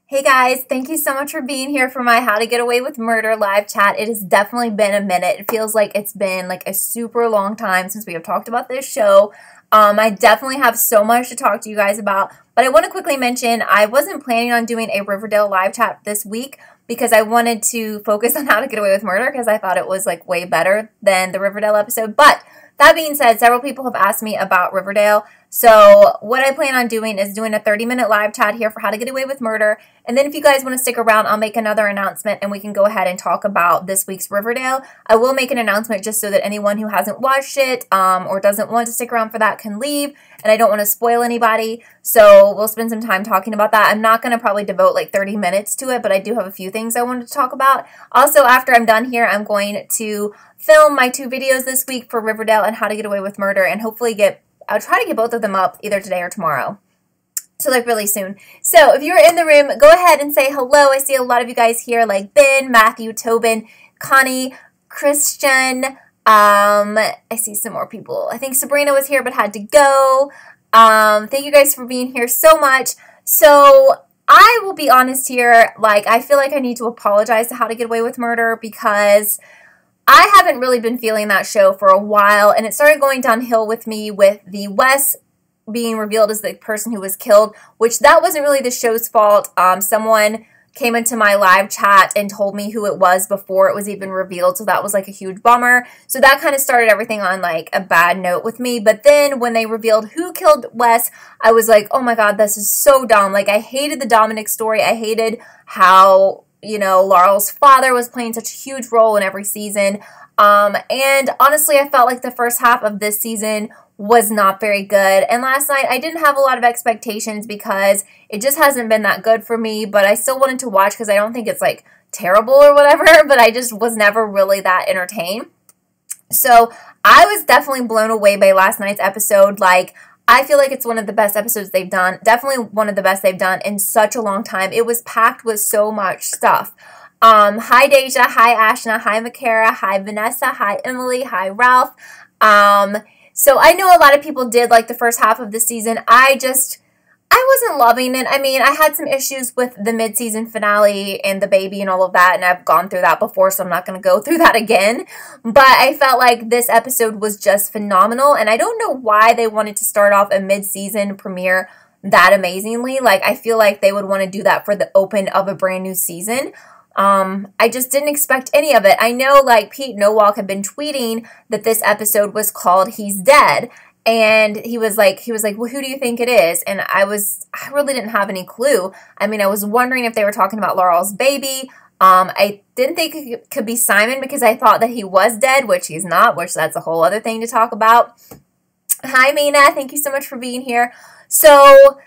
Hey guys, thank you so much for being here for my How to Get Away with Murder live chat. It has definitely been a minute. It feels like it's been like a super long time since we have talked about this show. I definitely have so much to talk to you guys about, but I want to quickly mention I wasn't planning on doing a Riverdale live chat this week because I wanted to focus on How to Get Away with Murder because I thought it was like way better than the Riverdale episode. But that being said, several people have asked me about Riverdale. So what I plan on doing is doing a 30-minute live chat here for How to Get Away with Murder. And then if you guys want to stick around, I'll make another announcement and we can go ahead and talk about this week's Riverdale. I will make an announcement just so that anyone who hasn't watched it or doesn't want to stick around for that can leave. And I don't want to spoil anybody. So we'll spend some time talking about that. I'm not going to probably devote like 30 minutes to it, but I do have a few things I wanted to talk about. Also, after I'm done here, I'm going to film my 2 videos this week for Riverdale and How to Get Away with Murder and hopefully I'll try to get both of them up either today or tomorrow. So like really soon. So if you're in the room, go ahead and say hello. I see a lot of you guys here like Ben, Matthew, Tobin, Connie, Christian. I see some more people. I think Sabrina was here but had to go. Thank you guys for being here so much. So I will be honest here. Like I feel like I need to apologize to How to Get Away with Murder because I haven't really been feeling that show for a while, and it started going downhill with me with the Wes being revealed as the person who was killed, which that wasn't really the show's fault. Someone came into my live chat and told me who it was before it was even revealed, so that was like a huge bummer. So that kind of started everything on like a bad note with me, but then when they revealed who killed Wes, I was like, oh my god, this is so dumb. Like I hated the Dominic story. I hated how Laurel's father was playing such a huge role in every season. And honestly, I felt like the first half of this season was not very good. And last night, I didn't have a lot of expectations because it just hasn't been that good for me. But I still wanted to watch because I don't think it's like terrible or whatever. But I just was never really that entertained. So I was definitely blown away by last night's episode. Like, I feel like it's one of the best episodes they've done. Definitely one of the best they've done in such a long time. It was packed with so much stuff. Hi Deja, hi Ashna, hi Makara, hi Vanessa, hi Emily, hi Ralph. So I know a lot of people did like the first half of the season. I wasn't loving it. I mean, I had some issues with the mid-season finale and the baby and all of that, and I've gone through that before, so I'm not going to go through that again. But I felt like this episode was just phenomenal, and I don't know why they wanted to start off a mid-season premiere that amazingly. Like, I feel like they would want to do that for the open of a brand new season. I just didn't expect any of it. I know, like, Pete Nowalk had been tweeting that this episode was called He's Dead. And he was like, well, who do you think it is? And I really didn't have any clue. I mean, I was wondering if they were talking about Laurel's baby. I didn't think it could be Simon because I thought that he was dead, which he's not, which that's a whole other thing to talk about. Hi, Mina. Thank you so much for being here. So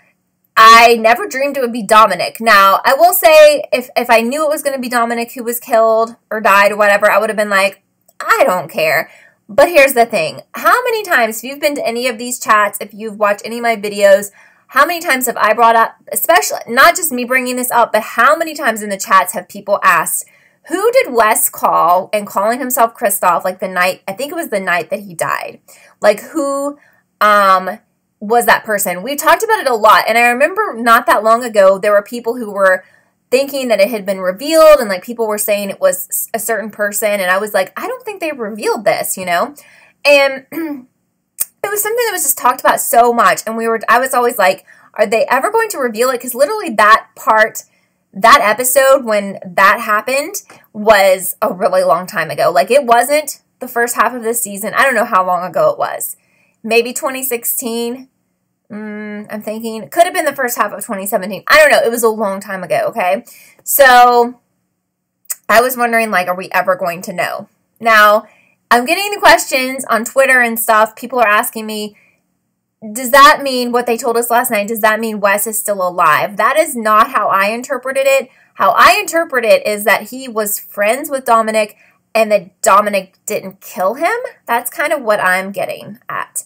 I never dreamed it would be Dominic. Now, I will say if I knew it was going to be Dominic who was killed or died or whatever, I would have been like, I don't care. But here's the thing. How many times, if you've been to any of these chats, if you've watched any of my videos, how many times have I brought up, especially, not just me bringing this up, but how many times in the chats have people asked, who did Wes call and calling himself Kristoff, like the night, I think it was the night that he died. Like who was that person? We talked about it a lot. And I remember not that long ago, there were people who were thinking that it had been revealed and like people were saying it was a certain person. And I was like, I don't think they revealed this, And it was something that was just talked about so much. And I was always like, are they ever going to reveal it? Because literally that episode when that happened was a really long time ago. Like it wasn't the first half of this season. I don't know how long ago it was. Maybe 2016. I'm thinking it could have been the first half of 2017. I don't know. It was a long time ago, okay? So I was wondering, like, are we ever going to know? Now, I'm getting the questions on Twitter and stuff. People are asking me, does that mean what they told us last night? Does that mean Wes is still alive? That is not how I interpreted it. How I interpret it is that he was friends with Dominic and that Dominic didn't kill him. That's kind of what I'm getting at.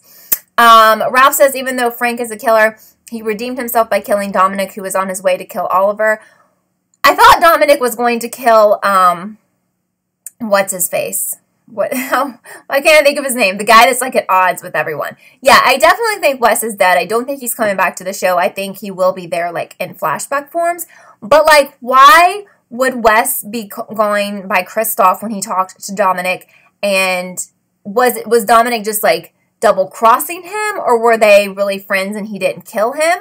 Ralph says, even though Frank is a killer, he redeemed himself by killing Dominic, who was on his way to kill Oliver. I thought Dominic was going to kill, what's his face? Why can't I think of his name? The guy that's like at odds with everyone. Yeah, I definitely think Wes is dead. I don't think he's coming back to the show. I think he will be there like in flashback forms. But, like, why would Wes be going by Kristoff when he talked to Dominic? And was Dominic just, like, double-crossing him? Or were they really friends and he didn't kill him?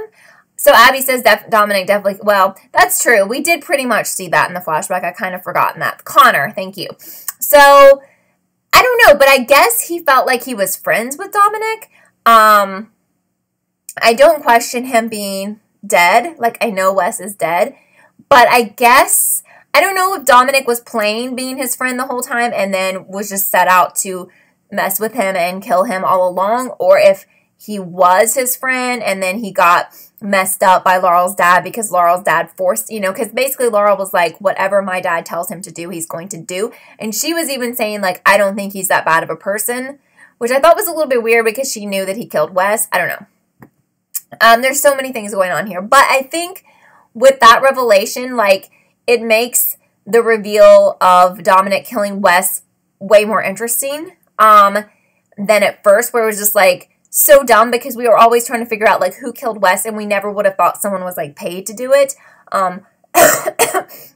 So Abby says Dominic definitely, well, that's true. We did pretty much see that in the flashback. I kind of forgotten that. Connor, thank you. So, I don't know, but I guess he felt like he was friends with Dominic. I don't question him being dead. Like, I know Wes is dead. But I guess, I don't know if Dominic was playing being his friend the whole time and then was just set out to mess with him and kill him all along, or if he was his friend and then he got messed up by Laurel's dad because Laurel's dad forced, you know, because basically Laurel was like, whatever my dad tells him to do, he's going to do. And she was even saying, like, I don't think he's that bad of a person, which I thought was a little bit weird because she knew that he killed Wes. I don't know. There's so many things going on here. But I think with that revelation, like, it makes the reveal of Dominic killing Wes way more interesting than at first, where it was just, like, so dumb because we were always trying to figure out, like, who killed Wes, and we never would have thought someone was, like, paid to do it.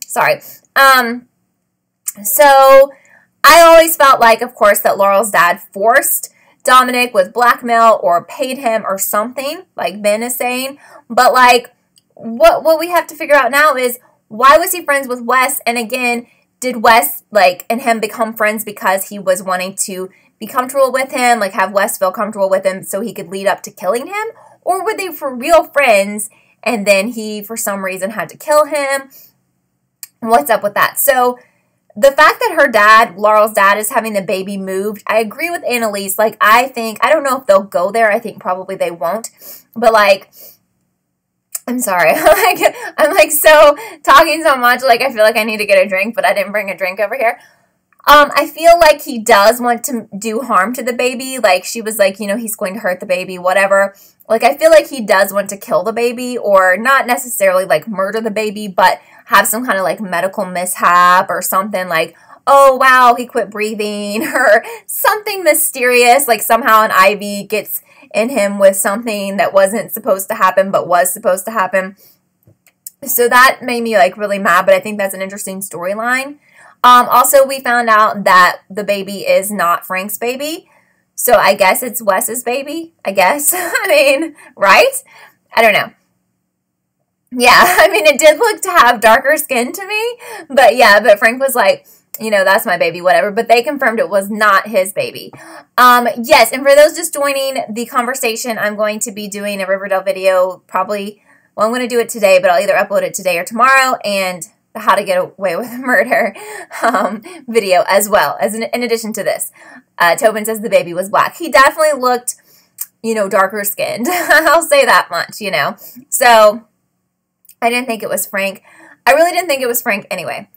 Sorry. So I always felt like, of course, that Laurel's dad forced Dominic with blackmail or paid him or something, like Ben is saying. But, like, what we have to figure out now is, why was he friends with Wes? And again, did Wes, like, and him become friends because he was wanting to be comfortable with him, like have Wes feel comfortable with him so he could lead up to killing him? Or were they for real friends and then he, for some reason, had to kill him? What's up with that? So the fact that her dad, Laurel's dad, is having the baby moved, I agree with Annalise. Like, I don't know if they'll go there. I think probably they won't. But, like, I'm sorry. I'm like so talking so much, like I feel like I need to get a drink, but I didn't bring a drink over here. I feel like he does want to do harm to the baby. Like, she was like, you know, he's going to hurt the baby, whatever. Like, I feel like he does want to kill the baby, or not necessarily, like, murder the baby, but have some kind of, like, medical mishap or something, like, oh, wow, he quit breathing, or something mysterious, like somehow an IV gets in him with something that wasn't supposed to happen, but was supposed to happen. So that made me, like, really mad, but I think that's an interesting storyline. Also, we found out that the baby is not Frank's baby. So I guess it's Wes's baby, I guess. I mean, right? I don't know. Yeah, I mean, it did look to have darker skin to me. But yeah, but Frank was like, you know, that's my baby, whatever. But they confirmed it was not his baby. Yes, and for those just joining the conversation, I'm going to be doing a Riverdale video probably, well, I'm going to do it today, but I'll either upload it today or tomorrow. And How to Get Away with Murder video as well, as in addition to this. Tobin says the baby was black. He definitely looked, you know, darker skinned. I'll say that much, you know. So I didn't think it was Frank. I really didn't think it was Frank anyway.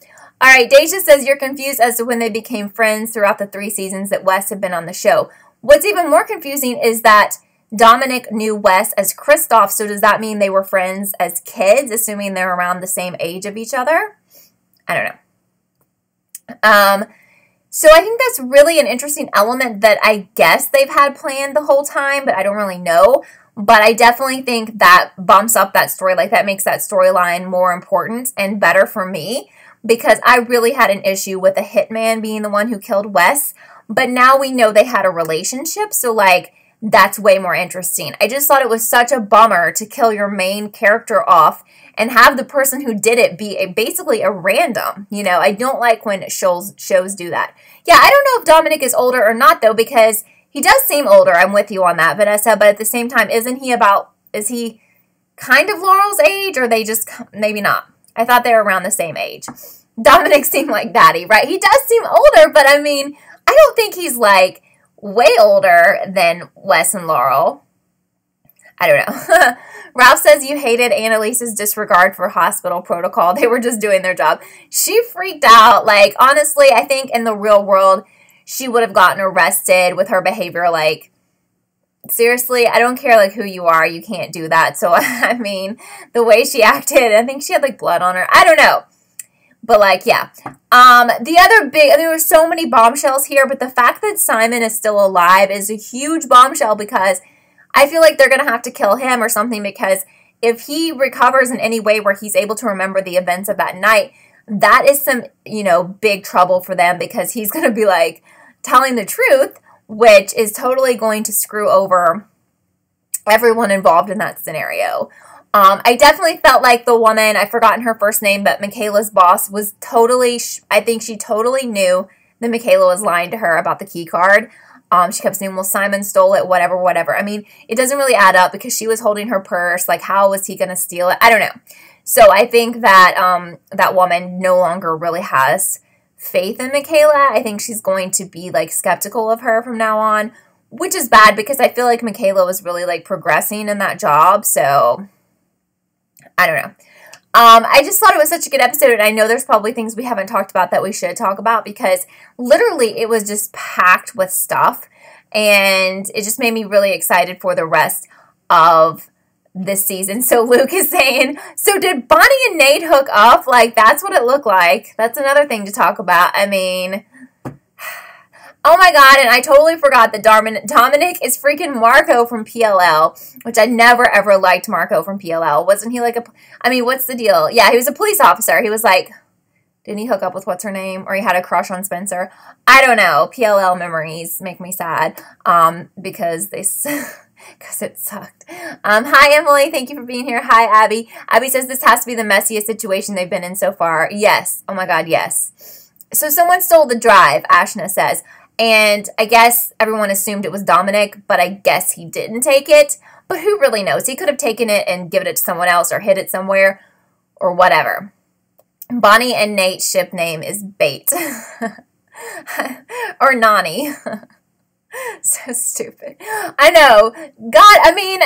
All right, Deja says you're confused as to when they became friends throughout the 3 seasons that Wes had been on the show. What's even more confusing is that Dominic knew Wes as Kristoff, so does that mean they were friends as kids, assuming they're around the same age of each other? I don't know. So I think that's really an interesting element that I guess they've had planned the whole time, but I don't really know. But I definitely think that bumps up that story, like that makes that storyline more important and better for me, because I really had an issue with the hitman being the one who killed Wes. But now we know they had a relationship, so, like, that's way more interesting. I just thought it was such a bummer to kill your main character off and have the person who did it be basically a random. You know, I don't like when shows do that. Yeah, I don't know if Dominic is older or not, though, because he does seem older. I'm with you on that, Vanessa. But at the same time, is he kind of Laurel's age, or they just, maybe not? I thought they were around the same age. Dominic seemed like daddy, right? He does seem older, but I mean, I don't think he's, like, way older than Wes and Laurel. I don't know. Ralph says you hated Annalise's disregard for hospital protocol. They were just doing their job. She freaked out. Like, honestly, I think in the real world, she would have gotten arrested with her behavior. Like, seriously, I don't care, like, who you are. You can't do that. So, I mean, the way she acted, I think she had, like, blood on her. I don't know. But, like, yeah. The other there were so many bombshells here, but the fact that Simon is still alive is a huge bombshell, because I feel like they're going to have to kill him or something, because if he recovers in any way where he's able to remember the events of that night, that is some, you know, big trouble for them, because he's going to be like telling the truth, which is totally going to screw over everyone involved in that scenario. I definitely felt like the woman, I've forgotten her first name, but Michaela's boss was totally, I think she totally knew that Michaela was lying to her about the key card. She kept saying, well, Simon stole it, whatever. I mean, it doesn't really add up, because she was holding her purse. Like, how was he going to steal it? I don't know. So I think that that woman no longer really has faith in Michaela. I think she's going to be, like, skeptical of her from now on, which is bad, because I feel like Michaela was really, like, progressing in that job. So I don't know. I just thought it was such a good episode, and I know there's probably things we haven't talked about that we should talk about, because literally it was just packed with stuff, and it just made me really excited for the rest of this season. So Luke is saying, so did Bonnie and Nate hook up? Like, that's what it looked like. That's another thing to talk about. I mean, oh my God, and I totally forgot that Dominic is freaking Marco from PLL, which I never ever liked Marco from PLL. Wasn't he like I mean, what's the deal? Yeah, he was a police officer. He was like, didn't he hook up with what's her name? Or he had a crush on Spencer? I don't know. PLL memories make me sad, because they... because it sucked. Hi, Emily. Thank you for being here. Hi, Abby. Abby says this has to be the messiest situation they've been in so far. Yes. Oh my God, yes. So someone stole the drive, Ashna says. And I guess everyone assumed it was Dominic, but I guess he didn't take it. But who really knows? He could have taken it and given it to someone else or hid it somewhere or whatever. Bonnie and Nate's ship name is Bait. Or Nani. So stupid. I know. God, I mean,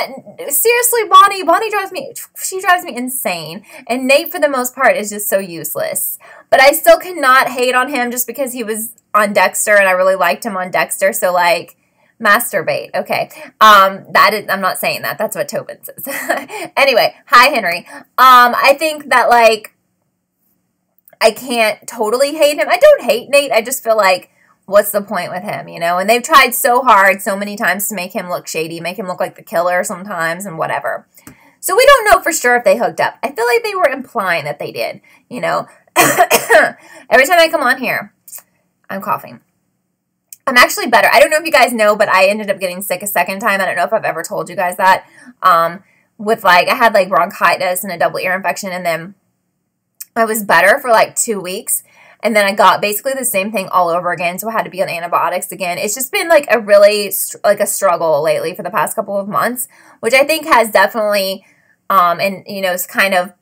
seriously, Bonnie drives me insane. And Nate, for the most part, is just so useless. But I still cannot hate on him just because he was on Dexter, and I really liked him on Dexter. So, like, masturbate. Okay. I'm not saying that. That's what Tobin says. Anyway, hi, Henry. I think that, like, I can't totally hate him. I don't hate Nate. I just feel like, what's the point with him, you know? And they've tried so hard so many times to make him look shady, make him look like the killer sometimes and whatever. So we don't know for sure if they hooked up. I feel like they were implying that they did, you know? Every time I come on here, I'm coughing. I'm actually better. I don't know if you guys know, but I ended up getting sick a second time. I don't know if I've ever told you guys that. I had like bronchitis and a double ear infection, and then I was better for like 2 weeks. And then I got basically the same thing all over again, so I had to be on antibiotics again. It's just been like a really, like a struggle lately for the past couple of months, which I think has definitely, and you know, it's kind of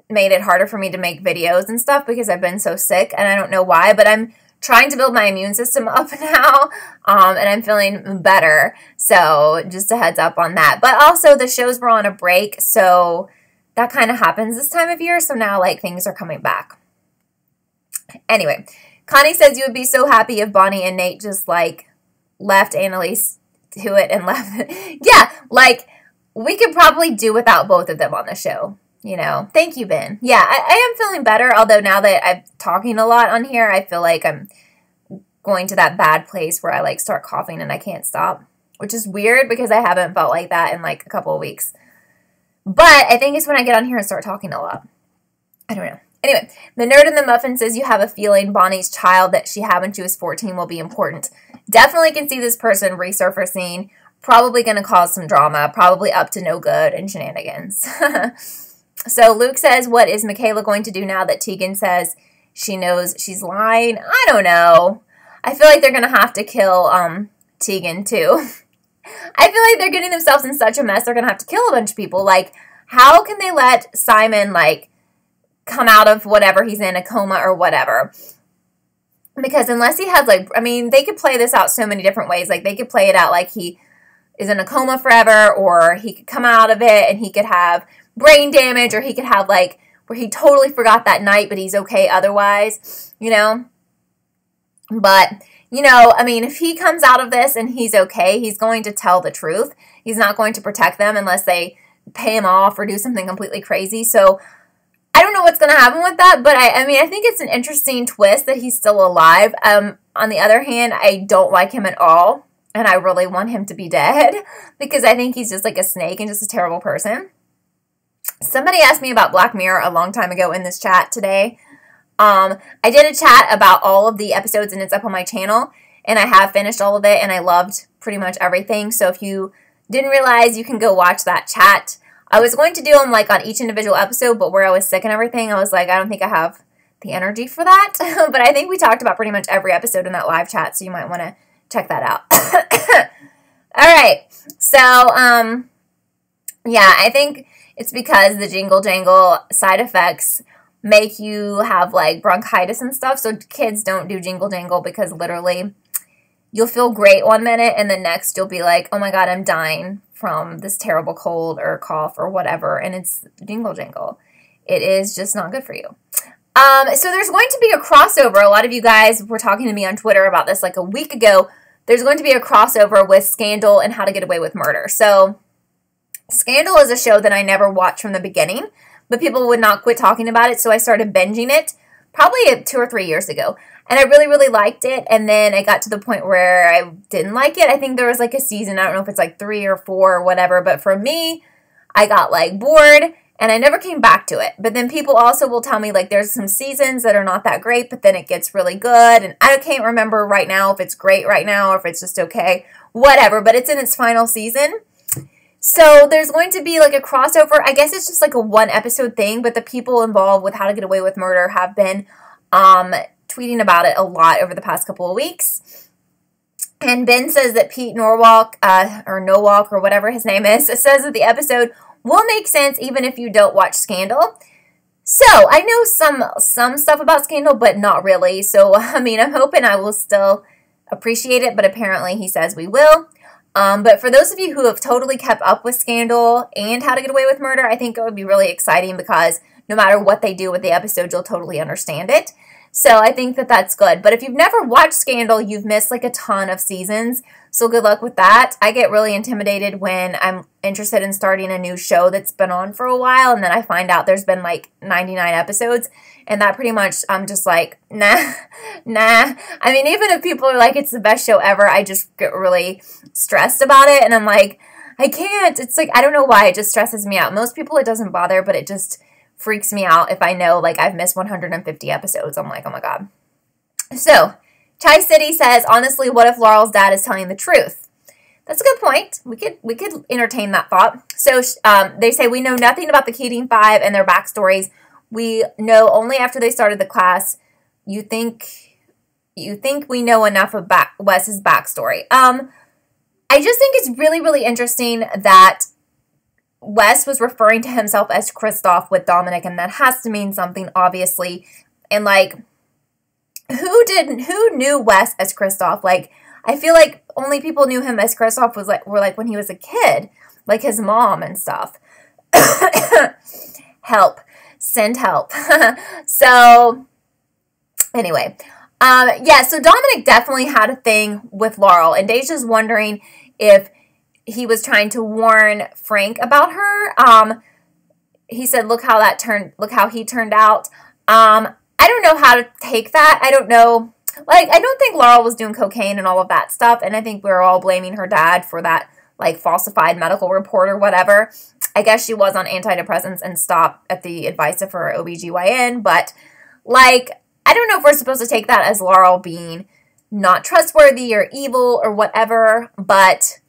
made it harder for me to make videos and stuff because I've been so sick, and I don't know why, but I'm trying to build my immune system up now, and I'm feeling better. So just a heads up on that. But also the shows were on a break, so that kind of happens this time of year. So now like things are coming back. Anyway, Connie says you would be so happy if Bonnie and Nate just like left Annalise to it and left. Yeah, like we could probably do without both of them on the show. You know, thank you, Ben. Yeah, I am feeling better. Although now that I'm talking a lot on here, I feel like I'm going to that bad place where I like start coughing and I can't stop, which is weird because I haven't felt like that in like a couple of weeks. But I think it's when I get on here and start talking a lot. I don't know. Anyway, the nerd in the muffin says you have a feeling Bonnie's child that she had when she was 14 will be important. Definitely can see this person resurfacing. Probably going to cause some drama. Probably up to no good and shenanigans. So Luke says, what is Michaela going to do now that Tegan says she knows she's lying? I don't know. I feel like they're going to have to kill Tegan too. I feel like they're getting themselves in such a mess. They're going to have to kill a bunch of people. Like, how can they let Simon, like, come out of whatever he's in, a coma or whatever? Because unless he has, like, I mean, they could play this out so many different ways. Like, they could play it out like he is in a coma forever, or he could come out of it and he could have brain damage, or he could have, like, where he totally forgot that night, but he's okay otherwise, you know? But, you know, I mean, if he comes out of this and he's okay, he's going to tell the truth. He's not going to protect them unless they pay him off or do something completely crazy. So I don't know what's going to happen with that, but I mean, I think it's an interesting twist that he's still alive. On the other hand, I don't like him at all, and I really want him to be dead because I think he's just like a snake and just a terrible person. Somebody asked me about Black Mirror a long time ago in this chat today. I did a chat about all of the episodes, and it's up on my channel, and I have finished all of it, and I loved pretty much everything. So if you didn't realize, you can go watch that chat. I was going to do them like on each individual episode, but where I was sick and everything, I was like, I don't think I have the energy for that. But I think we talked about pretty much every episode in that live chat, so you might want to check that out. All right. So, yeah, I think it's because the jingle jangle side effects make you have like bronchitis and stuff. So kids, don't do jingle jangle, because literally you'll feel great one minute and the next you'll be like, oh my God, I'm dying from this terrible cold or cough or whatever. And it's jingle jangle. It is just not good for you. So there's going to be a crossover. A lot of you guys were talking to me on Twitter about this like a week ago. There's going to be a crossover with Scandal and How to Get Away with Murder. So Scandal is a show that I never watched from the beginning, but people would not quit talking about it, so I started binging it probably 2 or 3 years ago. And I really, really liked it, and then it got to the point where I didn't like it. I think there was like a season, I don't know if it's like 3 or 4 or whatever, but for me, I got like bored, and I never came back to it. But then people also will tell me like there's some seasons that are not that great, but then it gets really good, and I can't remember right now if it's great right now or if it's just okay, whatever, but it's in its final season. So there's going to be like a crossover. I guess it's just like a 1-episode thing, but the people involved with How to Get Away with Murder have been tweeting about it a lot over the past couple of weeks. And Ben says that Pete Norwalk, or Nowalk, or whatever his name is, says that the episode will make sense even if you don't watch Scandal. So I know some stuff about Scandal, but not really. So, I mean, I'm hoping I will still appreciate it, but apparently he says we will. But for those of you who have totally kept up with Scandal and How to Get Away with Murder, I think it would be really exciting, because no matter what they do with the episode, you'll totally understand it. So I think that that's good. But if you've never watched Scandal, you've missed like a ton of seasons. So good luck with that. I get really intimidated when I'm interested in starting a new show that's been on for a while, and then I find out there's been like 99 episodes. And that pretty much, I'm just like, nah. I mean, even if people are like, it's the best show ever, I just get really stressed about it. And I'm like, I can't. It's like, I don't know why. It just stresses me out. Most people, it doesn't bother, but it just freaks me out if I know, like, I've missed 150 episodes. I'm like, oh my God. So, Chai City says, honestly, what if Laurel's dad is telling the truth? That's a good point. We could entertain that thought. So, they say, we know nothing about the Keating Five and their backstories. We know only after they started the class. You think we know enough about Wes's backstory. I just think it's really, really interesting that Wes was referring to himself as Kristoff with Dominic, and that has to mean something, obviously. And like, who knew Wes as Kristoff? Like, I feel like only people knew him as Kristoff were like when he was a kid, like his mom and stuff. Help. Send help. So, anyway. Yeah, so Dominic definitely had a thing with Laurel, and Deja's wondering if he was trying to warn Frank about her. He said, look how he turned out. I don't know how to take that. I don't know. Like, I don't think Laurel was doing cocaine and all of that stuff, and I think we were all blaming her dad for that, like, falsified medical report or whatever. I guess she was on antidepressants and stopped at the advice of her OBGYN, but, like, I don't know if we're supposed to take that as Laurel being not trustworthy or evil or whatever, but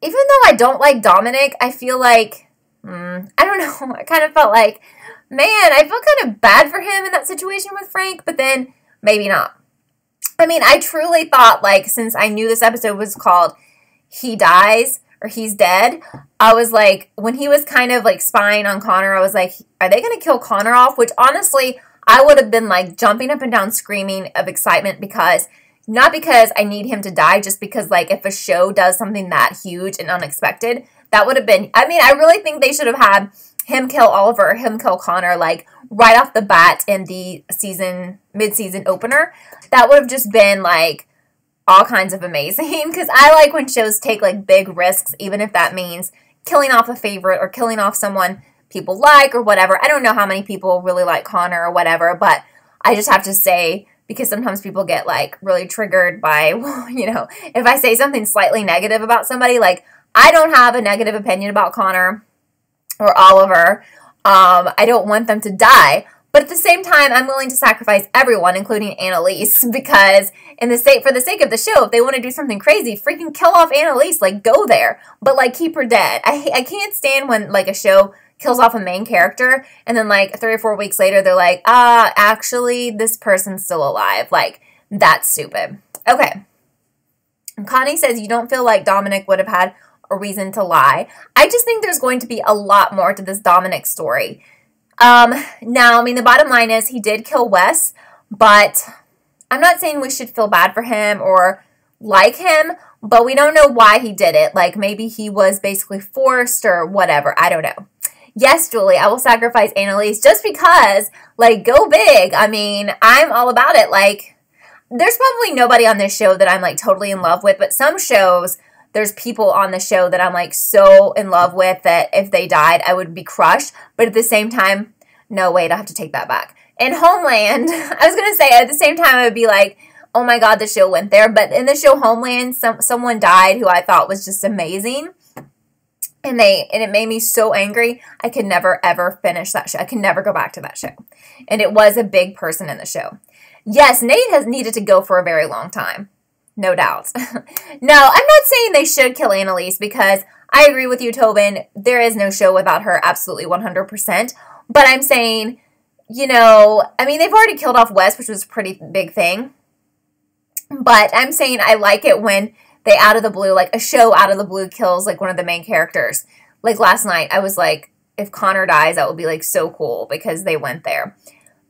even though I don't like Dominic, I feel like, I don't know, I kind of felt like, man, I felt kind of bad for him in that situation with Frank, but then maybe not. I mean, I truly thought, like, since I knew this episode was called He Dies, or He's Dead, I was like, when he was kind of like spying on Connor, I was like, are they going to kill Connor off? Which honestly, I would have been like jumping up and down screaming of excitement, because not because I need him to die, just because like if a show does something that huge and unexpected, that would have been, I mean, I really think they should have had him kill Oliver, him kill Connor, like right off the bat in the mid-season opener. That would have just been like all kinds of amazing, because I like when shows take like big risks, even if that means killing off a favorite or killing off someone people like or whatever. I don't know how many people really like Connor or whatever, but I just have to say, because sometimes people get like really triggered by, you know, if I say something slightly negative about somebody, like I don't have a negative opinion about Connor. or Oliver. I don't want them to die. But at the same time, I'm willing to sacrifice everyone, including Annalise, because for the sake of the show, if they want to do something crazy, freaking kill off Annalise, like, go there. But, like, keep her dead. I can't stand when, like, a show kills off a main character, and then, like, 3 or 4 weeks later, they're like, actually, this person's still alive. Like, that's stupid. Okay. Connie says, you don't feel like Dominic would have had a reason to lie. I just think there's going to be a lot more to this Dominic story. Now, I mean, the bottom line is he did kill Wes, but I'm not saying we should feel bad for him or like him, but we don't know why he did it. Like, maybe he was basically forced or whatever. I don't know. Yes, Julie, I will sacrifice Annalise just because, like, go big. I mean, I'm all about it. Like, there's probably nobody on this show that I'm, like, totally in love with, but some shows, there's people on the show that I'm, like, so in love with that if they died, I would be crushed. But at the same time, no, wait, I have to take that back. In Homeland, I was going to say, at the same time, I would be like, oh my God, the show went there. But in the show Homeland, someone died who I thought was just amazing. And it made me so angry, I could never, ever finish that show. I could never go back to that show. And it was a big person in the show. Yes, Nate has needed to go for a very long time. No doubt. No, I'm not saying they should kill Annalise because I agree with you, Tobin. There is no show without her, absolutely 100%. But I'm saying, you know, I mean, they've already killed off Wes, which was a pretty big thing. But I'm saying I like it when they out of the blue, like a show out of the blue kills like one of the main characters. Like last night, I was like, if Connor dies, that would be like so cool because they went there.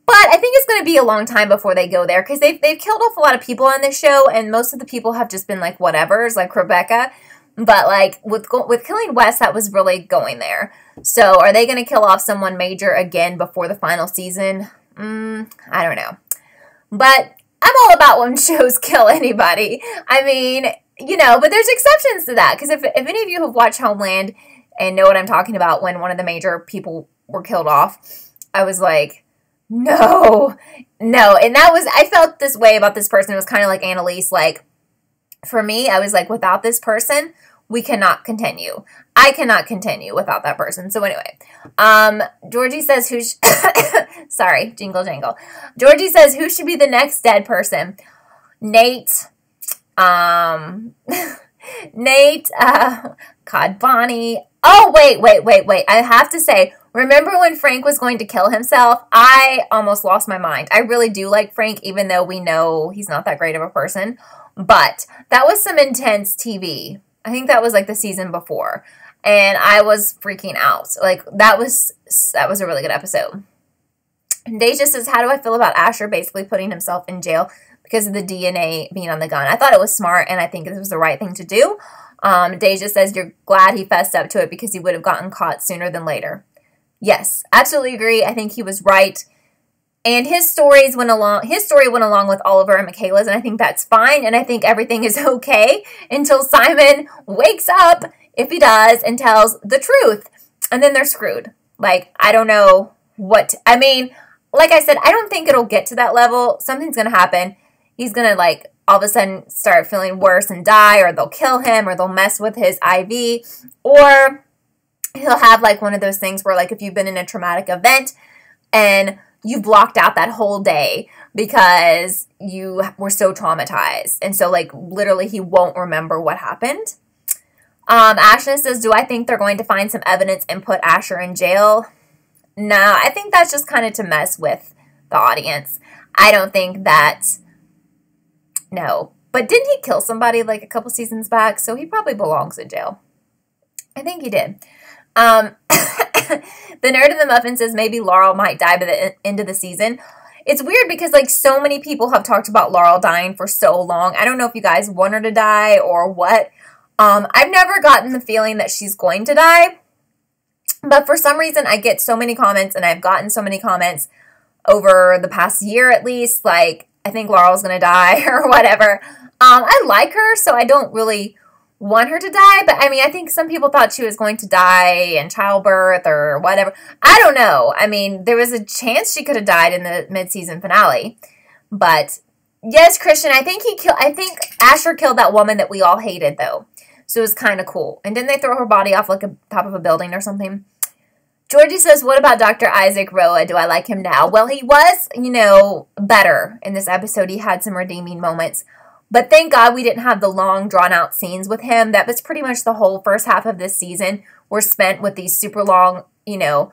But I think it's going to be a long time before they go there because they've killed off a lot of people on this show, and most of the people have just been like whatevers, like Rebecca. But like with killing Wes, that was really going there. So are they going to kill off someone major again before the final season? I don't know. But I'm all about when shows kill anybody. I mean, you know, but there's exceptions to that because if any of you have watched Homeland and know what I'm talking about when one of the major people were killed off, I was like, no. And that was, I felt this way about this person. It was kind of like Annalise. Like, for me, I was like, without this person, we cannot continue. I cannot continue without that person. So anyway, Georgie says sorry, jingle jangle. Georgie says, who should be the next dead person? Nate, Nate, God, Bonnie. Oh, wait. I have to say, remember when Frank was going to kill himself? I almost lost my mind. I really do like Frank, even though we know he's not that great of a person. But that was some intense TV. I think that was like the season before. And I was freaking out. Like, that was a really good episode. And Deja says, how do I feel about Asher basically putting himself in jail because of the DNA being on the gun? I thought it was smart, and I think this was the right thing to do. Deja says, you're glad he fessed up to it because he would have gotten caught sooner than later. Yes, absolutely agree. I think he was right. And his story went along with Oliver and Michaela's, and I think that's fine. And I think everything is okay until Simon wakes up, if he does, and tells the truth. And then they're screwed. Like, I don't know I mean, like I said, I don't think it'll get to that level. Something's going to happen. He's going to, like, all of a sudden start feeling worse and die, or they'll kill him, or they'll mess with his IV, or he'll have, like, one of those things where, like, if you've been in a traumatic event and you blocked out that whole day because you were so traumatized. And so, like, literally he won't remember what happened. Ashley says, do I think they're going to find some evidence and put Asher in jail? No, I think that's just kind of to mess with the audience. I don't think that, no. But didn't he kill somebody like a couple seasons back? So he probably belongs in jail. I think he did. The Nerd in the Muffin says maybe Laurel might die by the end of the season. It's weird because, like, so many people have talked about Laurel dying for so long. I don't know if you guys want her to die or what. I've never gotten the feeling that she's going to die. But for some reason, I get so many comments, and I've gotten so many comments over the past year at least, like, I think Laurel's going to die or whatever. I like her, so I don't really want her to die, but I mean, I think some people thought she was going to die in childbirth or whatever. I don't know. I mean, there was a chance she could have died in the mid-season finale, but yes, Christian, I think Asher killed that woman that we all hated, though, so it was kind of cool. And didn't they throw her body off like a top of a building or something? Georgie says, what about Dr. Isaac Roa? Do I like him now? Well, he was, you know, better in this episode. He had some redeeming moments. But thank God we didn't have the long, drawn-out scenes with him. That was pretty much the whole first half of this season were spent with these super long, you know,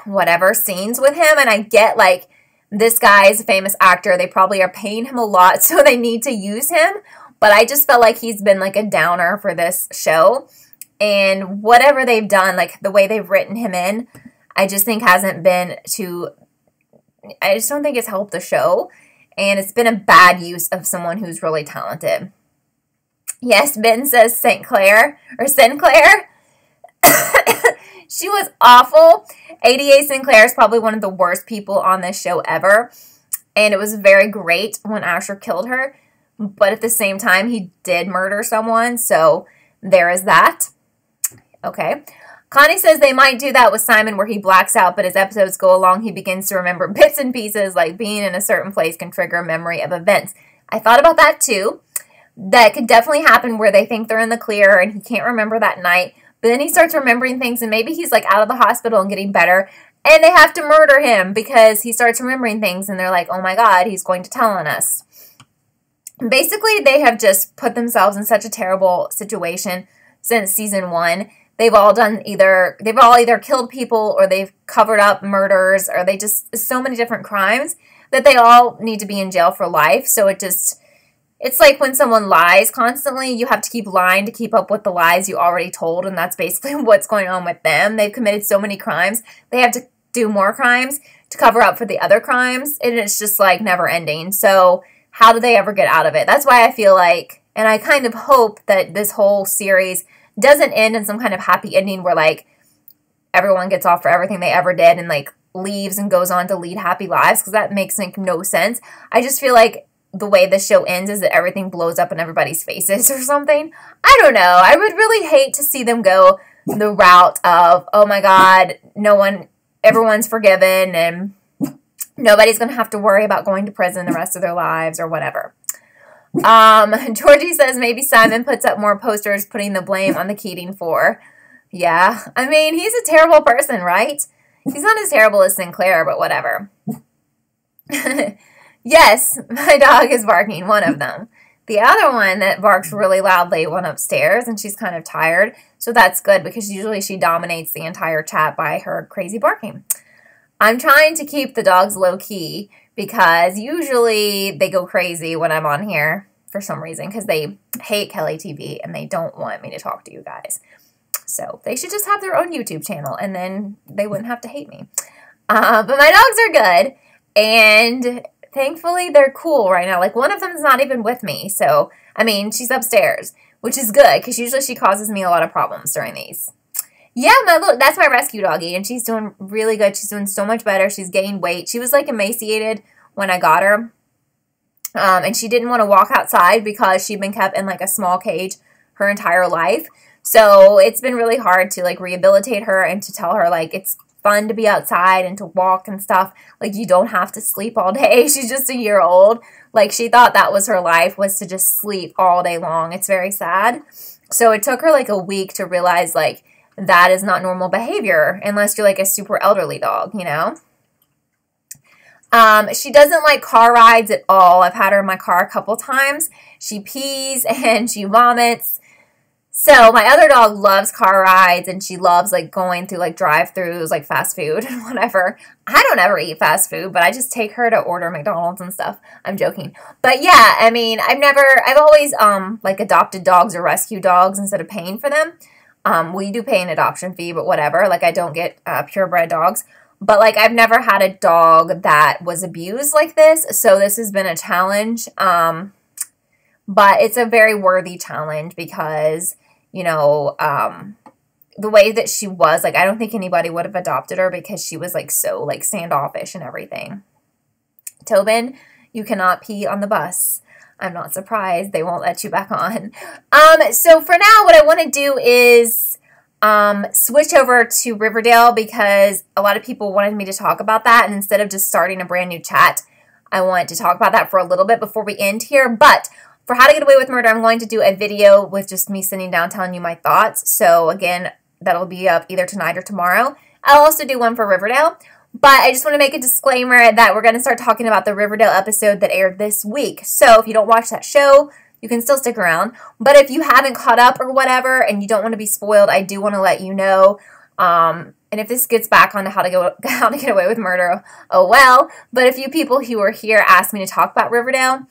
whatever, scenes with him. And I get, like, this guy is a famous actor. They probably are paying him a lot, so they need to use him. But I just felt like he's been, like, a downer for this show. And whatever they've done, like, the way they've written him in, I just think hasn't been to... I just don't think it's helped the show. And it's been a bad use of someone who's really talented. Yes, Ben says St. Clair, or Sinclair. She was awful. ADA Sinclair is probably one of the worst people on this show ever. And it was very great when Asher killed her. But at the same time, he did murder someone. So there is that. Okay. Connie says they might do that with Simon where he blacks out, but as episodes go along, he begins to remember bits and pieces, like being in a certain place can trigger a memory of events. I thought about that too. That could definitely happen where they think they're in the clear and he can't remember that night, but then he starts remembering things and maybe he's like out of the hospital and getting better and they have to murder him because he starts remembering things and they're like, oh my God, he's going to tell on us. Basically, they have just put themselves in such a terrible situation since season 1. They've all either killed people or they've covered up murders or they just, so many different crimes that they all need to be in jail for life. So it's like when someone lies constantly, you have to keep lying to keep up with the lies you already told. And that's basically what's going on with them. They've committed so many crimes. They have to do more crimes to cover up for the other crimes. And it's just like never ending. So how do they ever get out of it? That's why I feel like, and I kind of hope that this whole series doesn't end in some kind of happy ending where, like, everyone gets off for everything they ever did and, like, leaves and goes on to lead happy lives, because that makes, like, no sense. I just feel like the way the show ends is that everything blows up in everybody's faces or something. I don't know. I would really hate to see them go the route of, oh, my God, everyone's forgiven and nobody's going to have to worry about going to prison the rest of their lives or whatever. Georgie says maybe Simon puts up more posters putting the blame on the Keating 4. Yeah, I mean, he's a terrible person, right? He's not as terrible as Sinclair, but whatever. Yes, my dog is barking, one of them. The other one that barks really loudly went upstairs, and she's kind of tired, so that's good because usually she dominates the entire chat by her crazy barking. I'm trying to keep the dogs low-key because usually they go crazy when I'm on here for some reason because they hate Kelly TV and they don't want me to talk to you guys. So they should just have their own YouTube channel and then they wouldn't have to hate me. But my dogs are good and thankfully they're cool right now. Like one of them is not even with me. So, I mean, she's upstairs, which is good because usually she causes me a lot of problems during these. Yeah, that's my rescue doggie, and she's doing really good. She's doing so much better. She's gained weight. She was, like, emaciated when I got her, and she didn't want to walk outside because she'd been kept in, like, a small cage her entire life. So it's been really hard to, like, rehabilitate her and to tell her, like, it's fun to be outside and to walk and stuff. Like, you don't have to sleep all day. She's just a year old. Like, she thought that was her life, was to just sleep all day long. It's very sad. So it took her, like, a week to realize, like, that is not normal behavior unless you're like a super elderly dog, you know? She doesn't like car rides at all. I've had her in my car a couple times. She pees and she vomits. So my other dog loves car rides and she loves like going through like drive-thrus, like fast food and whatever. I don't ever eat fast food, but I just take her to order McDonald's and stuff. I'm joking. But yeah, I mean, I've always like adopted dogs or rescued dogs instead of paying for them. We do pay an adoption fee, but whatever. Like, I don't get purebred dogs. But, like, I've never had a dog that was abused like this. So this has been a challenge. But it's a very worthy challenge because, you know, the way that she was, like, I don't think anybody would have adopted her because she was, like, so, like, standoffish and everything. Tobin, you cannot pee on the bus. I'm not surprised. They won't let you back on. So for now, what I want to do is switch over to Riverdale because a lot of people wanted me to talk about that. And instead of just starting a brand new chat, I want to talk about that for a little bit before we end here. But for How to Get Away with Murder, I'm going to do a video with just me sitting down telling you my thoughts. So again, that'll be up either tonight or tomorrow. I'll also do one for Riverdale. But I just want to make a disclaimer that we're going to start talking about the Riverdale episode that aired this week. So if you don't watch that show, you can still stick around. But if you haven't caught up or whatever and you don't want to be spoiled, I do want to let you know. And if this gets back on how to get away with murder, oh well. But a few people who were here asked me to talk about Riverdale.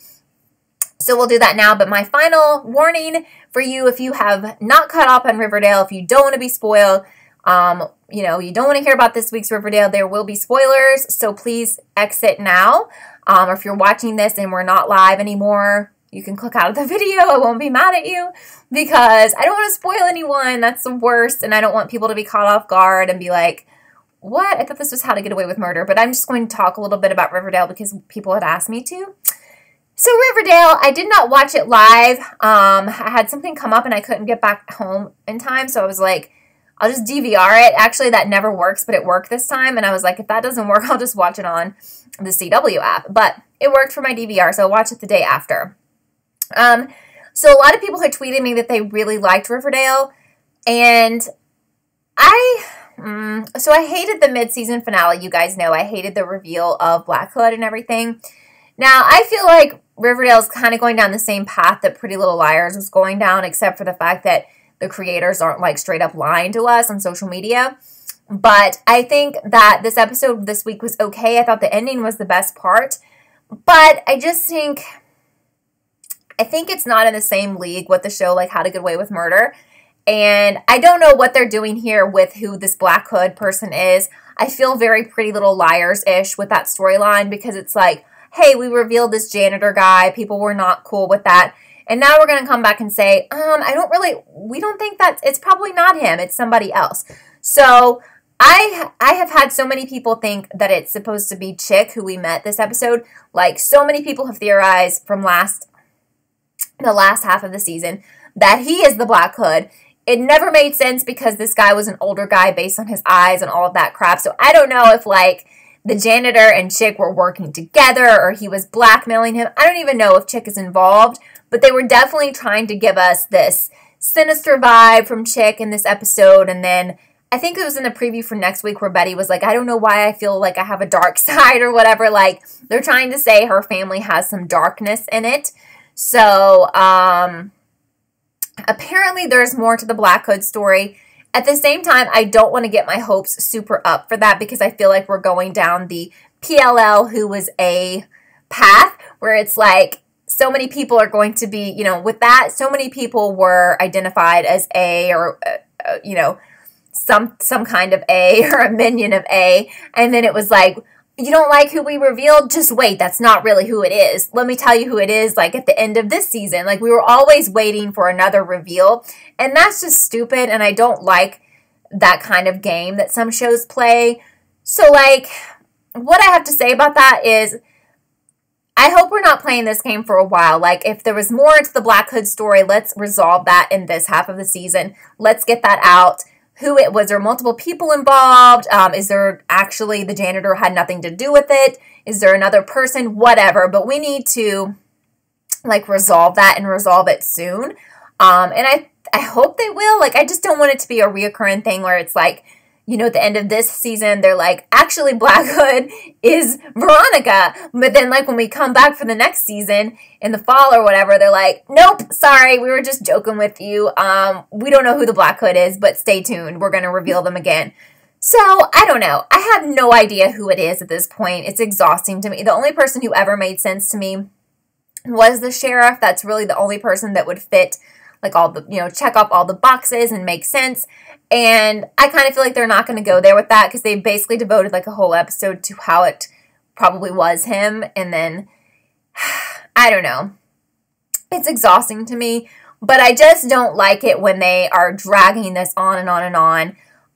So we'll do that now. But my final warning for you, if you have not caught up on Riverdale, if you don't want to be spoiled, you know, you don't want to hear about this week's Riverdale, there will be spoilers. So please exit now. Or if you're watching this and we're not live anymore, you can click out of the video. I won't be mad at you because I don't want to spoil anyone. That's the worst. And I don't want people to be caught off guard and be like, what? I thought this was How to Get Away with Murder. But I'm just going to talk a little bit about Riverdale because people had asked me to. So Riverdale, I did not watch it live. I had something come up and I couldn't get back home in time. So I was like, I'll just DVR it. Actually, that never works, but it worked this time. And I was like, if that doesn't work, I'll just watch it on the CW app. But it worked for my DVR, so I watched it the day after. So a lot of people had tweeted me that they really liked Riverdale, and I hated the mid-season finale. You guys know I hated the reveal of Black Hood and everything. Now, I feel like Riverdale is kind of going down the same path that Pretty Little Liars was going down, except for the fact that the creators aren't like straight up lying to us on social media. But I think that this episode this week was okay. I thought the ending was the best part, but I think it's not in the same league with the show like How to Get Away with Murder. And I don't know what they're doing here with who this Black Hood person is. I feel very Pretty Little Liars-ish with that storyline because it's like, hey, we revealed this janitor guy. People were not cool with that. And now we're going to come back and say, we don't think it's probably not him. It's somebody else. So I have had so many people think that it's supposed to be Chick who we met this episode. Like so many people have theorized from the last half of the season that he is the Black Hood. It never made sense because this guy was an older guy based on his eyes and all of that crap. So I don't know if like the janitor and Chick were working together or he was blackmailing him. I don't even know if Chick is involved, but they were definitely trying to give us this sinister vibe from Chick in this episode. And then I think it was in the preview for next week where Betty was like, I don't know why I feel like I have a dark side or whatever. Like they're trying to say her family has some darkness in it. So apparently there's more to the Black Hood story. At the same time, I don't want to get my hopes super up for that because I feel like we're going down the PLL who was a path where it's like so many people are going to be, you know, with that, so many people were identified as A or, you know, some kind of A or a minion of A. And then it was like, you don't like who we revealed? Just wait, that's not really who it is. Let me tell you who it is, like, at the end of this season. Like, we were always waiting for another reveal, and that's just stupid, and I don't like that kind of game that some shows play. So, like, what I have to say about that is I hope we're not playing this game for a while. Like, if there was more to the Black Hood story, let's resolve that in this half of the season. Let's get that out. Who it was, there multiple people involved? Is there actually the janitor had nothing to do with it? Is there another person? Whatever. But we need to like resolve that and resolve it soon. And I hope they will. Like I just don't want it to be a reoccurring thing where it's like, you know, at the end of this season, they're like, actually Black Hood is Veronica. But then like when we come back for the next season in the fall or whatever, they're like, nope, sorry, we were just joking with you. We don't know who the Black Hood is, but stay tuned. We're going to reveal them again. So I don't know. I have no idea who it is at this point. It's exhausting to me. The only person who ever made sense to me was the sheriff. That's really the only person that would fit like all the, you know, check off all the boxes and make sense. And I kind of feel like they're not going to go there with that because they basically devoted like a whole episode to how it probably was him. And then, I don't know. It's exhausting to me. But I just don't like it when they are dragging this on and on and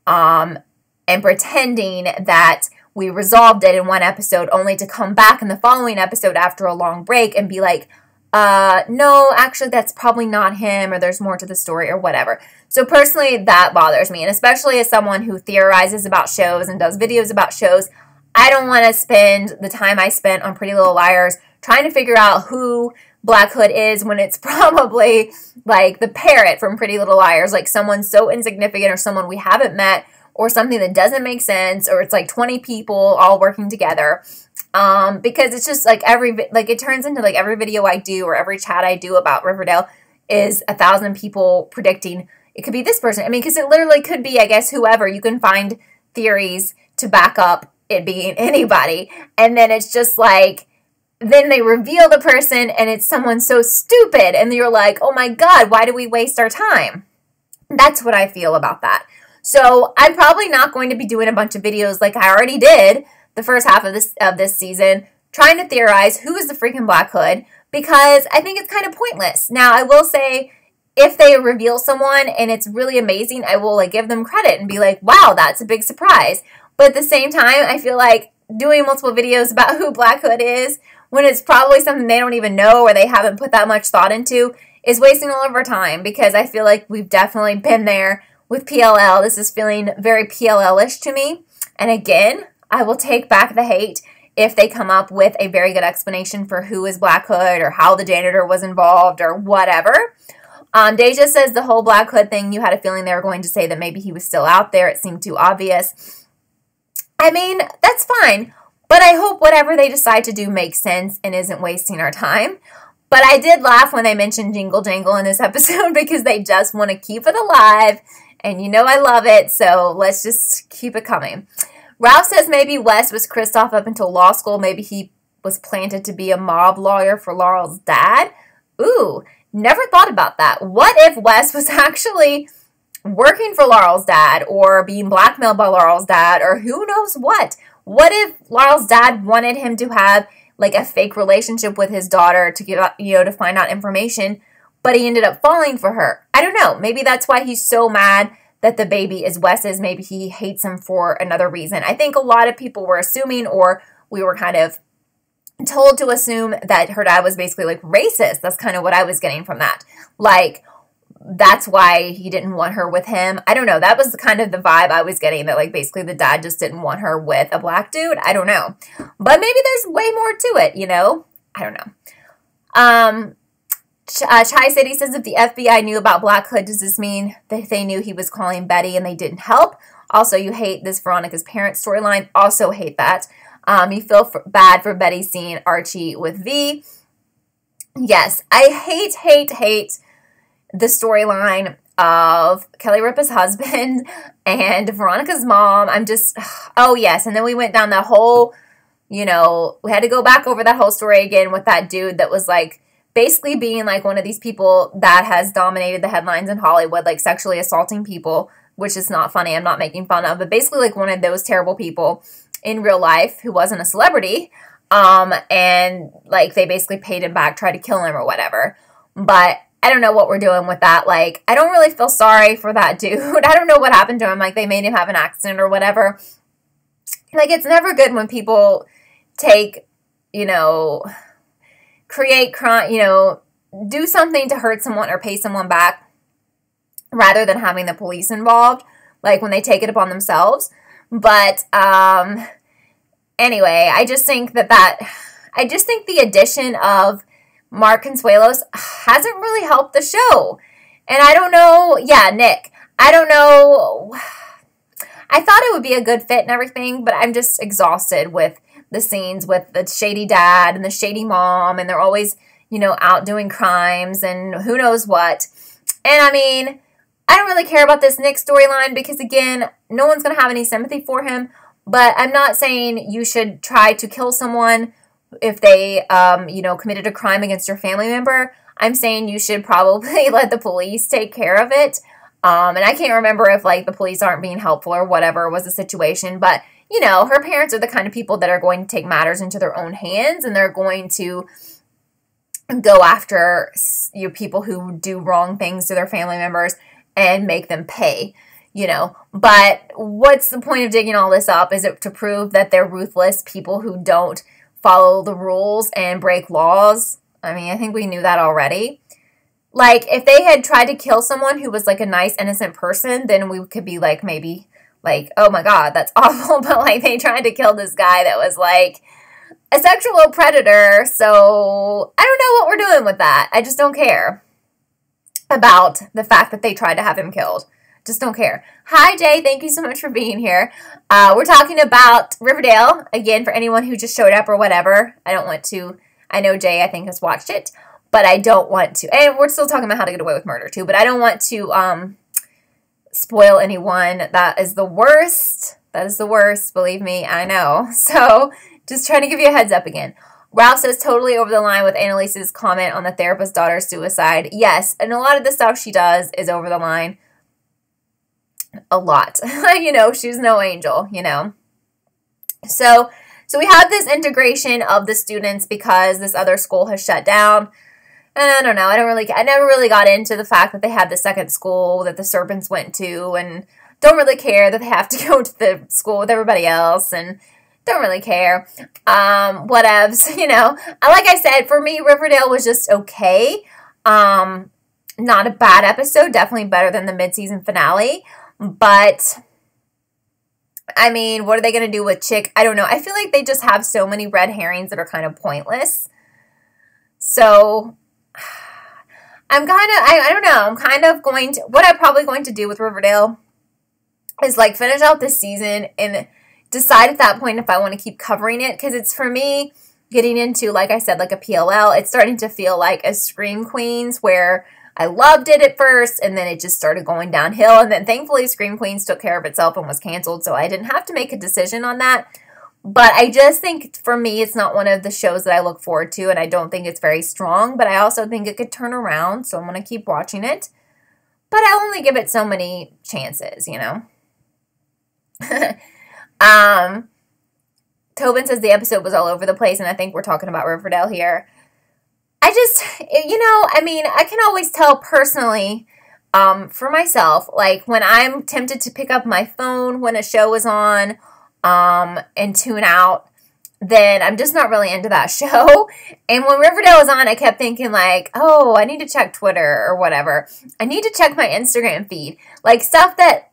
on. And pretending that we resolved it in one episode only to come back in the following episode after a long break and be like, no, actually that's probably not him or there's more to the story or whatever. So personally, that bothers me. And especially as someone who theorizes about shows and does videos about shows, I don't want to spend the time I spent on Pretty Little Liars trying to figure out who Black Hood is when it's probably like the parrot from Pretty Little Liars, like someone so insignificant or someone we haven't met or something that doesn't make sense, or it's like 20 people all working together. Because it's just like it turns into like every video I do or every chat I do about Riverdale is 1,000 people predicting it could be this person. I mean, because it literally could be, I guess, whoever. You can find theories to back up it being anybody. And then it's just like, then they reveal the person and it's someone so stupid. And you're like, oh my God, why do we waste our time? That's what I feel about that. So I'm probably not going to be doing a bunch of videos like I already did the first half of this season, trying to theorize who is the freaking Black Hood, because I think it's kind of pointless. Now, I will say, if they reveal someone and it's really amazing, I will like give them credit and be like, wow, that's a big surprise. But at the same time, I feel like doing multiple videos about who Black Hood is when it's probably something they don't even know or they haven't put that much thought into is wasting all of our time, because I feel like we've definitely been there with PLL. This is feeling very PLL-ish to me. And again, I will take back the hate if they come up with a very good explanation for who is Black Hood or how the janitor was involved or whatever. Deja says the whole Black Hood thing, you had a feeling they were going to say that maybe he was still out there. It seemed too obvious. I mean, that's fine, but I hope whatever they decide to do makes sense and isn't wasting our time. But I did laugh when they mentioned Jingle Jangle in this episode because they just want to keep it alive, and you know I love it, so let's just keep it coming. Ralph says maybe Wes was Kristoff up until law school. Maybe he was planted to be a mob lawyer for Laurel's dad. Ooh, never thought about that. What if Wes was actually working for Laurel's dad or being blackmailed by Laurel's dad or who knows what? What if Laurel's dad wanted him to have like a fake relationship with his daughter to get, to find out information, but he ended up falling for her? I don't know. Maybe that's why he's so mad that the baby is Wes's. Maybe he hates him for another reason. I think a lot of people were assuming, or we were kind of told to assume, that her dad was basically like racist. That's kind of what I was getting from that. Like, that's why he didn't want her with him. I don't know. That was kind of the vibe I was getting, that like basically the dad just didn't want her with a black dude. I don't know. But maybe there's way more to it, I don't know. Chai City says, if the FBI knew about Black Hood, does this mean that they knew he was calling Betty and they didn't help? Also, you hate this Veronica's parents storyline. Also hate that. You feel bad for Betty seeing Archie with V. Yes, I hate the storyline of Kelly Ripa's husband and Veronica's mom. I'm just, oh yes. And then we went down that whole, we had to go back over that whole story again with that dude that was like, basically being like one of these people that has dominated the headlines in Hollywood, like sexually assaulting people, which is not funny. I'm not making fun of, but basically like one of those terrible people in real life who wasn't a celebrity. And like they basically paid him back, tried to kill him or whatever. But I don't know what we're doing with that. Like, I don't really feel sorry for that dude. I don't know what happened to him. Like they made him have an accident or whatever. Like, it's never good when people take, create crime, do something to hurt someone or pay someone back rather than having the police involved, like when they take it upon themselves. But anyway, I just think the addition of Mark Consuelos hasn't really helped the show. And I don't know, Nick, I don't know. I thought it would be a good fit and everything, but I'm just exhausted with the scenes with the shady dad and the shady mom, and they're always, out doing crimes and who knows what. And I mean, I don't really care about this Nick storyline because, again, no one's going to have any sympathy for him, but I'm not saying you should try to kill someone if they, committed a crime against your family member. I'm saying you should probably let the police take care of it. And I can't remember if, like, the police aren't being helpful or whatever was the situation, but her parents are the kind of people that are going to take matters into their own hands, and they're going to go after people who do wrong things to their family members and make them pay, But what's the point of digging all this up? Is it to prove that they're ruthless people who don't follow the rules and break laws? I mean, I think we knew that already. Like, if they had tried to kill someone who was, like, a nice, innocent person, then we could be, like, maybe, like, oh, my God, that's awful. But, like, they tried to kill this guy that was, like, a sexual predator, so I don't know what we're doing with that. I just don't care about the fact that they tried to have him killed. Just don't care. Hi, Jay. Thank you so much for being here. We're talking about Riverdale, again, for anyone who just showed up or whatever. I don't want to, I know Jay, I think, has watched it, but I don't want to, and we're still talking about How to Get Away with Murder, too, but I don't want to spoil anyone. That is the worst. That is the worst, believe me, I know. So, just trying to give you a heads up again. Ralph says totally over the line with Annalise's comment on the therapist's daughter's suicide. Yes, and a lot of the stuff she does is over the line. A lot. You know, she's no angel, you know. So we have this integration of the students because this other school has shut down. And I don't know, I never really got into the fact that they had the second school that the Serpents went to, and don't really care that they have to go to the school with everybody else, and don't really care. Whatevs, you know. Like I said, for me, Riverdale was just okay. Not a bad episode, definitely better than the mid-season finale. But, I mean, what are they going to do with Chick? I don't know. I feel like they just have so many red herrings that are kind of pointless. So, I'm kind of, I don't know. I'm kind of going to, what I'm probably going to do with Riverdale is, like, finish out this season and decide at that point if I want to keep covering it. Because it's, for me, getting into, like I said, like a PLL, it's starting to feel like a Scream Queens where I loved it at first, and then it just started going downhill, and then thankfully Scream Queens took care of itself and was canceled, so I didn't have to make a decision on that. But I just think, for me, it's not one of the shows that I look forward to, and I don't think it's very strong, but I also think it could turn around, so I'm going to keep watching it. But I'll only give it so many chances, you know? Tobin says the episode was all over the place, and I think we're talking about Riverdale here. I just, you know, I mean, I can always tell personally, for myself, like, when I'm tempted to pick up my phone when a show is on, and tune out, then I'm just not really into that show. And when Riverdale was on, I kept thinking, like, oh, I need to check Twitter or whatever. I need to check my Instagram feed. Like, stuff that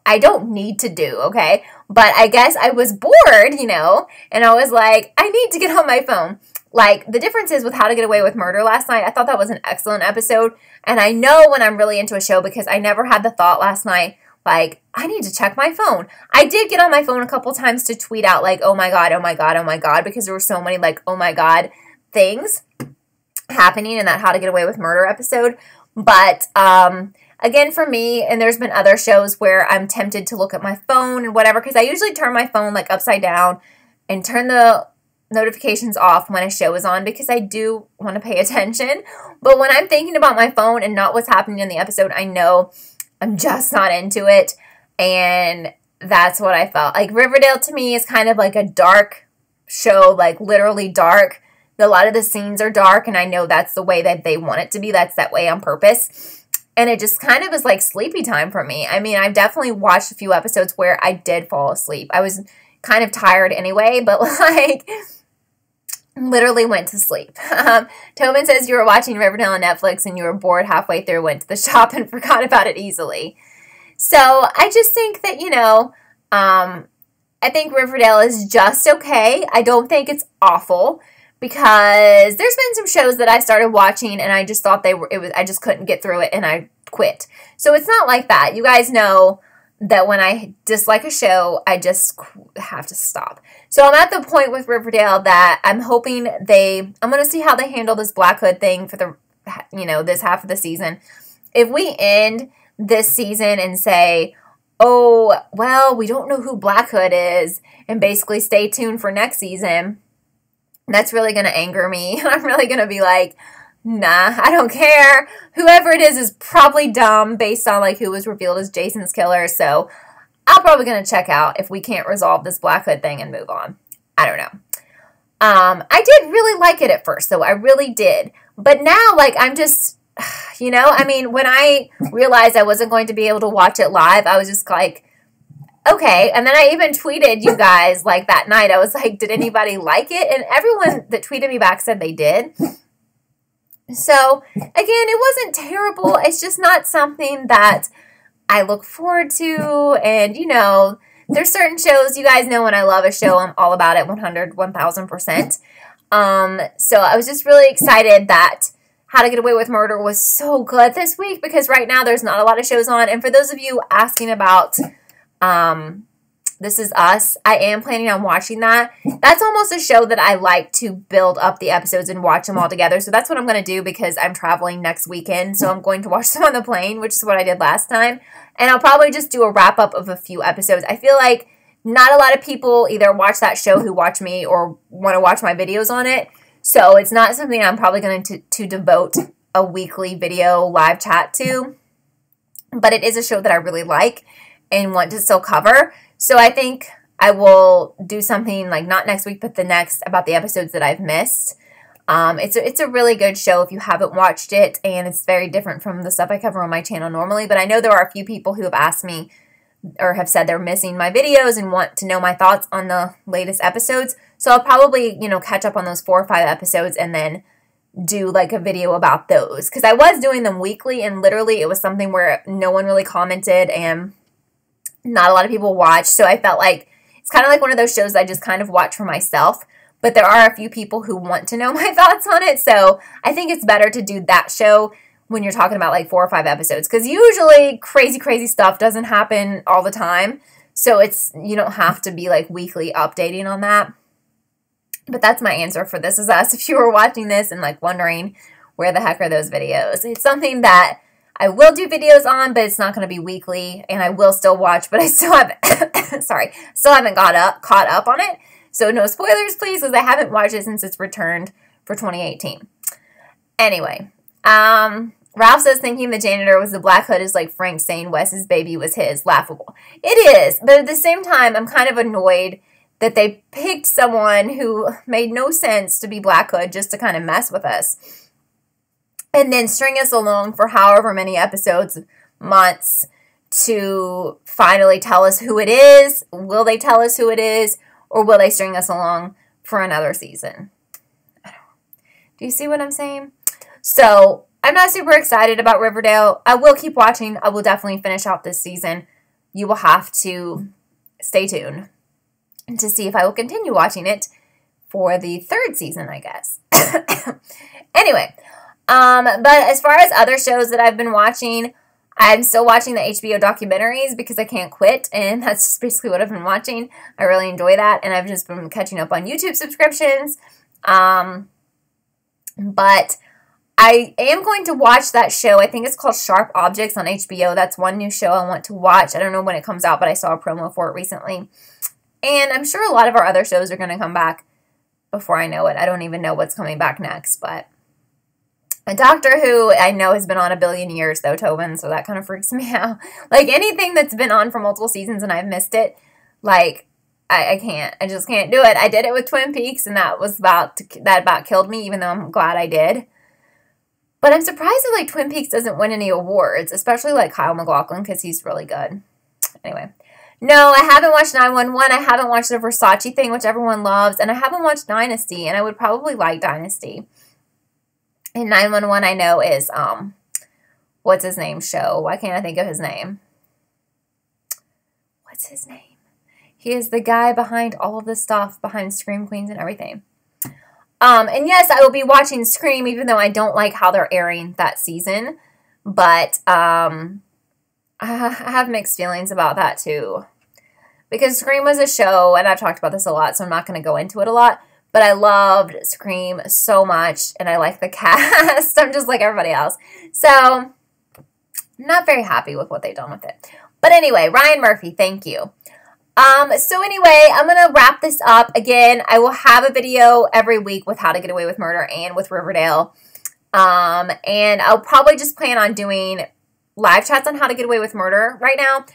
I don't need to do, okay? But I guess I was bored, you know, and I was like, I need to get on my phone. Like, the difference is with How to Get Away with Murder last night, I thought that was an excellent episode. And I know when I'm really into a show because I never had the thought last night, like, I need to check my phone. I did get on my phone a couple times to tweet out, like, oh my God, oh my God, oh my God, because there were so many, like, oh my God things happening in that How to Get Away with Murder episode. But, again, for me, and there's been other shows where I'm tempted to look at my phone and whatever, because I usually turn my phone, like, upside down and turn the notifications off when a show is on because I do want to pay attention. But when I'm thinking about my phone and not what's happening in the episode, I know I'm just not into it. And that's what I felt. Like, Riverdale to me is kind of like a dark show, like literally dark. A lot of the scenes are dark, and I know that's the way that they want it to be. That's that way on purpose. And it just kind of is like sleepy time for me. I mean, I've definitely watched a few episodes where I did fall asleep. I was kind of tired anyway, but like literally went to sleep. Tobin says you were watching Riverdale on Netflix and you were bored halfway through, went to the shop and forgot about it easily. So I just think that, you know, I think Riverdale is just okay. I don't think it's awful because there's been some shows that I started watching and I just thought I just couldn't get through it and I quit. So it's not like that. You guys know that when I dislike a show, I just have to stop. So I'm at the point with Riverdale that I'm hoping I'm going to see how they handle this Black Hood thing for the, you know, this half of the season. If we end this season and say, oh, well, we don't know who Black Hood is, and basically stay tuned for next season, that's really going to anger me. I'm really going to be like, nah, I don't care. Whoever it is probably dumb based on like who was revealed as Jason's killer. So I'm probably going to check out if we can't resolve this Black Hood thing and move on. I don't know. I did really like it at first, though. I really did. But now, like, I'm just, you know, I mean, when I realized I wasn't going to be able to watch it live, I was just like, okay. And then I even tweeted you guys, like, that night. I was like, did anybody like it? And everyone that tweeted me back said they did. So, again, it wasn't terrible. It's just not something that I look forward to. And, you know, there's certain shows, you guys know when I love a show, I'm all about it 1000%. So I was just really excited that How to Get Away with Murder was so good this week, because right now there's not a lot of shows on. And for those of you asking about This Is Us, I am planning on watching that. That's almost a show that I like to build up the episodes and watch them all together. So that's what I'm going to do, because I'm traveling next weekend. So I'm going to watch them on the plane, which is what I did last time. And I'll probably just do a wrap up of a few episodes. I feel like not a lot of people either watch that show who watch me or want to watch my videos on it. So it's not something I'm probably going to devote a weekly video live chat to. But it is a show that I really like and want to still cover. So I think I will do something like not next week, but the next, about the episodes that I've missed. It's a really good show if you haven't watched it, and it's very different from the stuff I cover on my channel normally. But I know there are a few people who have asked me or have said they're missing my videos and want to know my thoughts on the latest episodes. So I'll probably, catch up on those 4 or 5 episodes and then do like a video about those. Because I was doing them weekly, and literally it was something where no one really commented and not a lot of people watch. So I felt like it's kind of like one of those shows I just kind of watch for myself. But there are a few people who want to know my thoughts on it. So I think it's better to do that show when you're talking about like 4 or 5 episodes. Because usually crazy stuff doesn't happen all the time. So you don't have to be like weekly updating on that. But that's my answer for This Is Us. If you were watching this and like wondering where the heck are those videos. It's something that I will do videos on, but it's not going to be weekly, and I will still watch, but I still haven't, still haven't caught up on it. So no spoilers, please, because I haven't watched it since it's returned for 2018. Anyway, Ralph says thinking the janitor was the Black Hood is like Frank saying Wes's baby was his. Laughable. It is, but at the same time, I'm kind of annoyed that they picked someone who made no sense to be Black Hood just to kind of mess with us. And then string us along for however many episodes, months, to finally tell us who it is. Will they tell us who it is? Or will they string us along for another season? Do you see what I'm saying? So, I'm not super excited about Riverdale. I will keep watching. I will definitely finish out this season. You will have to stay tuned to see if I will continue watching it for the 3rd season, I guess. Anyway, but as far as other shows that I've been watching, I'm still watching the HBO documentaries because I can't quit, and that's just basically what I've been watching. I really enjoy that, and I've just been catching up on YouTube subscriptions. But I am going to watch that show. I think it's called Sharp Objects on HBO. That's one new show I want to watch. I don't know when it comes out, but I saw a promo for it recently. And I'm sure a lot of our other shows are going to come back before I know it. I don't even know what's coming back next, but a Doctor Who, I know, has been on a billion years, though, Tobin, so that kind of freaks me out. Like, anything that's been on for multiple seasons and I've missed it, like, I can't. I just can't do it. I did it with Twin Peaks, and that about killed me, even though I'm glad I did. But I'm surprised that, like, Twin Peaks doesn't win any awards, especially, like, Kyle MacLachlan, because he's really good. Anyway. No, I haven't watched 911. I haven't watched the Versace thing, which everyone loves, and I haven't watched Dynasty, and I would probably like Dynasty. And 911, I know, is, what's his name show? Why can't I think of his name? What's his name? He is the guy behind all of the stuff, behind Scream Queens and everything. And yes, I will be watching Scream, even though I don't like how they're airing that season. But, I have mixed feelings about that, too. Because Scream was a show, and I've talked about this a lot, so I'm not going to go into it a lot. But I loved Scream so much, and I like the cast. I'm just like everybody else. So, I'm not very happy with what they've done with it. But anyway, Ryan Murphy, thank you. So anyway, I'm going to wrap this up. Again, I will have a video every week with How to Get Away with Murder and with Riverdale. And I'll probably just plan on doing live chats on How to Get Away with Murder right now.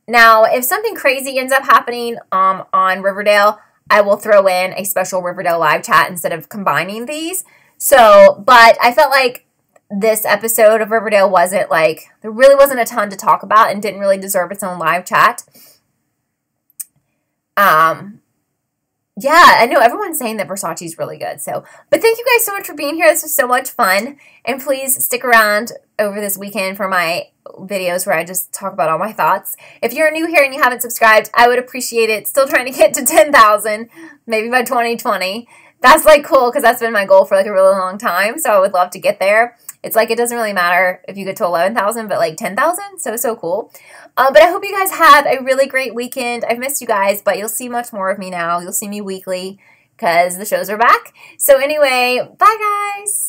Now, if something crazy ends up happening on Riverdale, I will throw in a special Riverdale live chat instead of combining these. So, but I felt like this episode of Riverdale wasn't like, there really wasn't a ton to talk about and didn't really deserve its own live chat. Yeah, I know everyone's saying that Versace's really good. So, but thank you guys so much for being here. This was so much fun. And please stick around over this weekend for my videos where I just talk about all my thoughts. If you're new here and you haven't subscribed, I would appreciate it. Still trying to get to 10,000, maybe by 2020. That's like cool because that's been my goal for like a really long time. So I would love to get there. It's like it doesn't really matter if you get to 11,000, but like 10,000. So cool. But I hope you guys have a really great weekend. I've missed you guys, but you'll see much more of me now. You'll see me weekly because the shows are back. So anyway, bye guys.